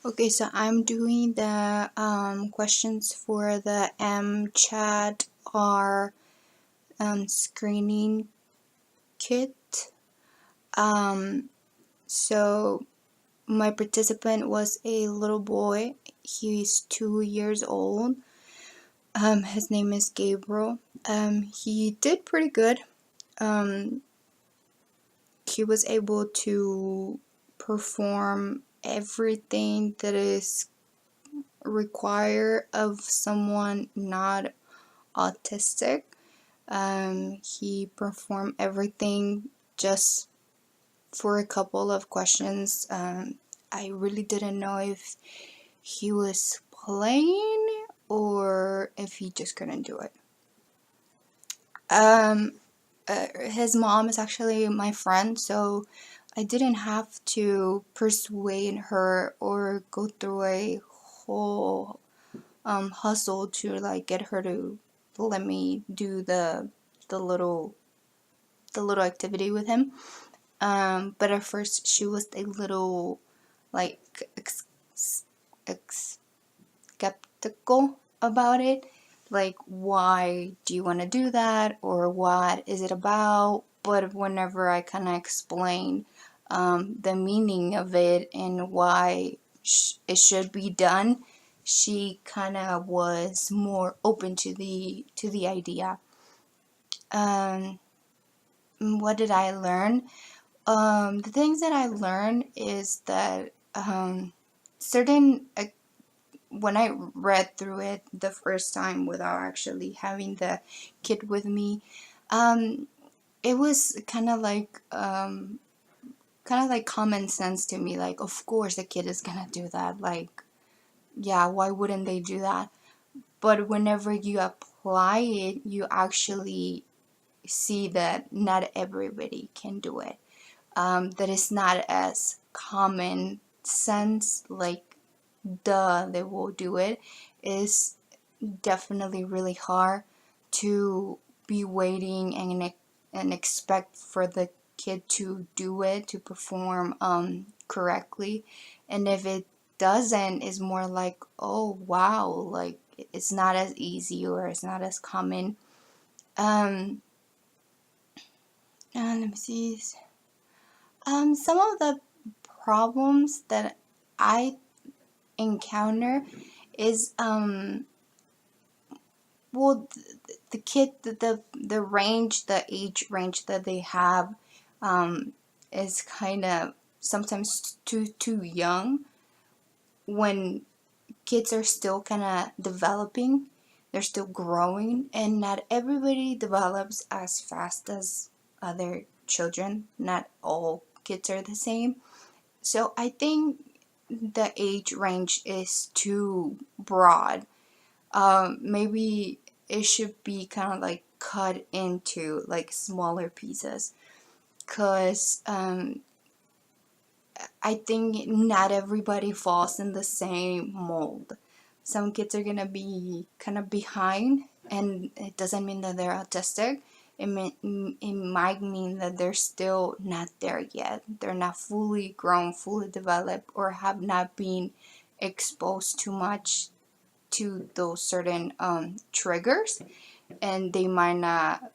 Okay, so I'm doing the questions for the MCHAT R screening kit. So my participant was a little boy. He's 2 years old. His name is Gabriel. He did pretty good. He was able to perform everything that is required of someone not autistic. He performed everything just for a couple of questions. I really didn't know if he was playing or if he just couldn't do it. His mom is actually my friend, so I didn't have to persuade her or go through a whole hustle to like get her to let me do the little activity with him. But at first she was a little like skeptical about it. Like, why do you want to do that, or what is it about? But whenever I kind of explained the meaning of it and why it should be done, she kind of was more open to the idea. What did I learn? The things that I learned is that certain when I read through it the first time without actually having the kid with me, it was kind of like common sense to me. Like, of course the kid is gonna do that. Like, yeah, why wouldn't they do that? But whenever you apply it, you actually see that not everybody can do it. That is not as common sense, like, duh, they will do it. Is definitely really hard to be waiting and expect for the kid to do it, to perform correctly. And if it doesn't, is more like, oh wow, like it's not as easy or it's not as common. Let me see. Some of the problems that I encounter is well, the kid, the range, the age range that they have is kind of sometimes too young. When kids are still kind of developing, they're still growing, and not everybody develops as fast as other children. Not all kids are the same. So I think the age range is too broad. Maybe it should be kind of like cut into like smaller pieces, because I think not everybody falls in the same mold. Some kids are gonna be kind of behind, and it doesn't mean that they're autistic. It might mean that they're still not there yet. They're not fully grown, fully developed, or have not been exposed too much to those certain triggers, and they might not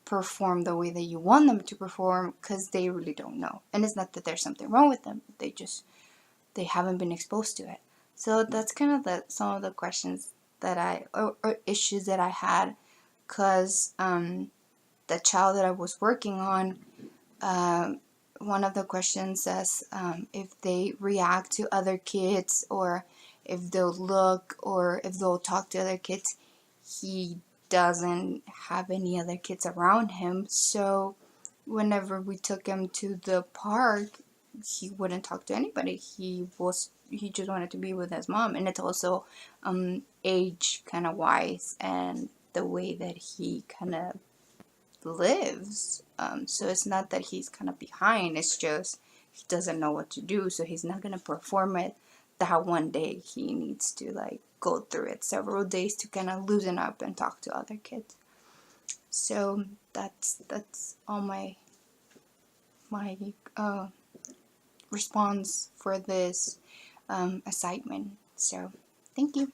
perform the way that you want them to perform because they really don't know. And it's not that there's something wrong with them, they haven't been exposed to it. So that's kind of some of the questions that or issues that I had, because the child that I was working on, one of the questions says if they react to other kids, or if they'll look, or if they'll talk to other kids. He doesn't have any other kids around him, so whenever we took him to the park, he wouldn't talk to anybody. He just wanted to be with his mom. And it's also age kind of wise, and the way that he kind of lives. So it's not that he's kind of behind, it's just he doesn't know what to do, so he's not gonna perform it that one day. He needs to like go through it several days to kind of loosen up and talk to other kids. So that's all my response for this assignment. So thank you.